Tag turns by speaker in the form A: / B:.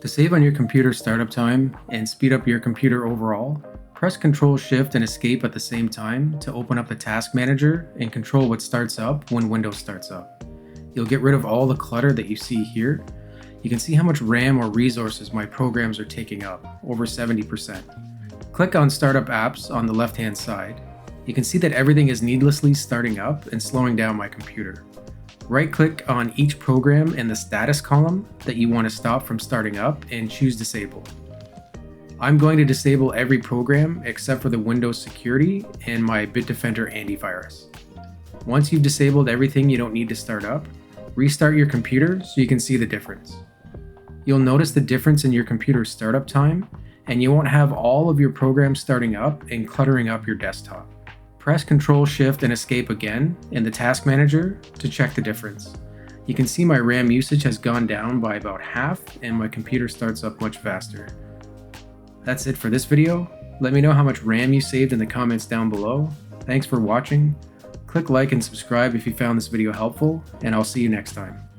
A: To save on your computer startup time and speed up your computer overall, press Ctrl, Shift, and Escape at the same time to open up the Task Manager and control what starts up when Windows starts up. You'll get rid of all the clutter that you see here. You can see how much RAM or resources my programs are taking up, over 70%. Click on Startup Apps on the left-hand side. You can see that everything is needlessly starting up and slowing down my computer. Right-click on each program in the status column that you want to stop from starting up and choose Disable. I'm going to disable every program except for the Windows Security and my Bitdefender antivirus. Once you've disabled everything you don't need to start up, restart your computer so you can see the difference. You'll notice the difference in your computer's startup time, and you won't have all of your programs starting up and cluttering up your desktop. Press Ctrl, Shift, and Escape again in the Task Manager to check the difference. You can see my RAM usage has gone down by about half and my computer starts up much faster. That's it for this video. Let me know how much RAM you saved in the comments down below. Thanks for watching. Click like and subscribe if you found this video helpful, and I'll see you next time.